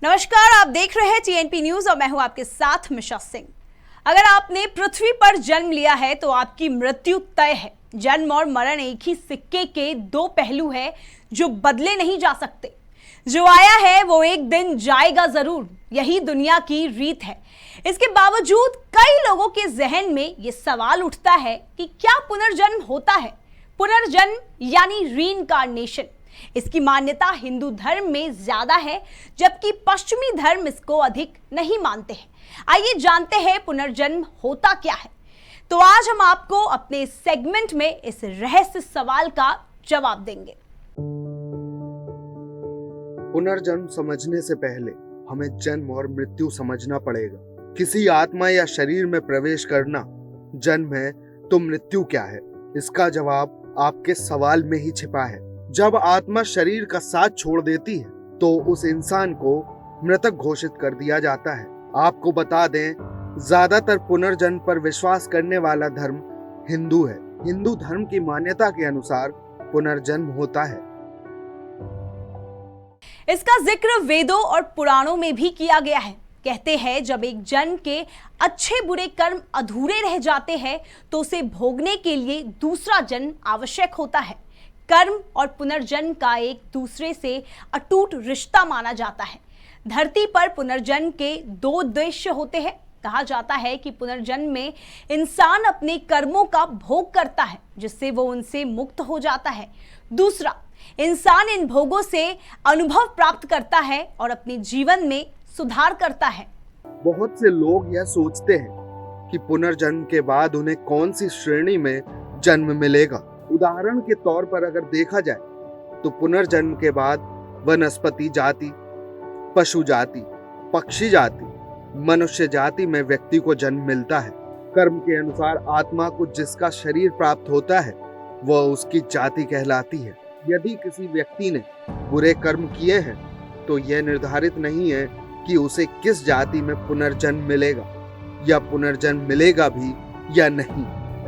नमस्कार, आप देख रहे हैं टीएनपी न्यूज और मैं हूं आपके साथ मिशा सिंह। अगर आपने पृथ्वी पर जन्म लिया है तो आपकी मृत्यु तय है। जन्म और मरण एक ही सिक्के के दो पहलू है जो बदले नहीं जा सकते। जो आया है वो एक दिन जाएगा जरूर, यही दुनिया की रीत है। इसके बावजूद कई लोगों के जहन में ये सवाल उठता है कि क्या पुनर्जन्म होता है। पुनर्जन्म यानी रीइंकार्नेशन, इसकी मान्यता हिंदू धर्म में ज्यादा है, जबकि पश्चिमी धर्म इसको अधिक नहीं मानते हैं। आइए जानते हैं पुनर्जन्म होता क्या है। तो आज हम आपको अपने सेगमेंट में इस रहस्य सवाल का जवाब देंगे। पुनर्जन्म समझने से पहले हमें जन्म और मृत्यु समझना पड़ेगा। किसी आत्मा या शरीर में प्रवेश करना जन्म है तो मृत्यु क्या है, इसका जवाब आपके सवाल में ही छिपा है। जब आत्मा शरीर का साथ छोड़ देती है तो उस इंसान को मृतक घोषित कर दिया जाता है। आपको बता दें, ज्यादातर पुनर्जन्म पर विश्वास करने वाला धर्म हिंदू है। हिंदू धर्म की मान्यता के अनुसार पुनर्जन्म होता है। इसका जिक्र वेदों और पुराणों में भी किया गया है। कहते हैं जब एक जन्म के अच्छे बुरे कर्म अधूरे रह जाते हैं तो उसे भोगने के लिए दूसरा जन्म आवश्यक होता है। कर्म और पुनर्जन्म का एक दूसरे से अटूट रिश्ता माना जाता है। धरती पर पुनर्जन्म के दो उद्देश्य होते हैं। कहा जाता है कि पुनर्जन्म में इंसान अपने कर्मों का भोग करता है, जिससे वो उनसे मुक्त हो जाता है। दूसरा, इंसान इन भोगों से अनुभव प्राप्त करता है और अपने जीवन में सुधार करता है। बहुत से लोग यह सोचते हैं कि पुनर्जन्म के बाद उन्हें कौन सी श्रेणी में जन्म मिलेगा। उदाहरण के तौर पर अगर देखा जाए तो पुनर्जन्म के बाद वनस्पति जाति, पशु जाति, पक्षी जाति, मनुष्य जाति में व्यक्ति को जन्म मिलता है। कर्म के अनुसार आत्मा को जिसका शरीर प्राप्त होता है वह उसकी जाति कहलाती है। यदि किसी व्यक्ति ने बुरे कर्म किए हैं तो यह निर्धारित नहीं है कि उसे किस जाति में पुनर्जन्म मिलेगा या पुनर्जन्म मिलेगा भी या नहीं।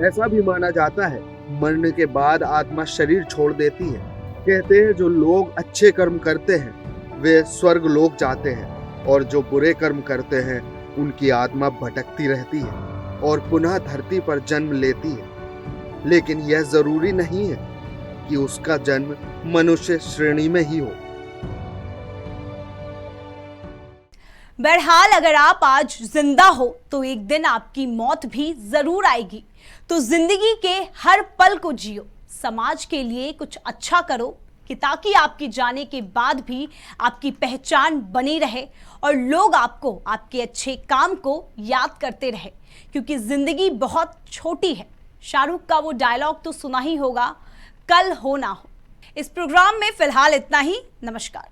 ऐसा भी माना जाता है मरने के बाद आत्मा शरीर छोड़ देती है। कहते हैं जो लोग अच्छे कर्म करते हैं वे स्वर्ग लोक जाते हैं और जो बुरे कर्म करते हैं उनकी आत्मा भटकती रहती है और पुनः धरती पर जन्म लेती है। लेकिन यह जरूरी नहीं है कि उसका जन्म मनुष्य श्रेणी में ही हो। बहरहाल अगर आप आज जिंदा हो तो एक दिन आपकी मौत भी जरूर आएगी। तो जिंदगी के हर पल को जियो, समाज के लिए कुछ अच्छा करो कि ताकि आपके जाने के बाद भी आपकी पहचान बनी रहे और लोग आपको आपके अच्छे काम को याद करते रहे, क्योंकि जिंदगी बहुत छोटी है। शाहरुख का वो डायलॉग तो सुना ही होगा, कल हो ना हो। इस प्रोग्राम में फिलहाल इतना ही। नमस्कार।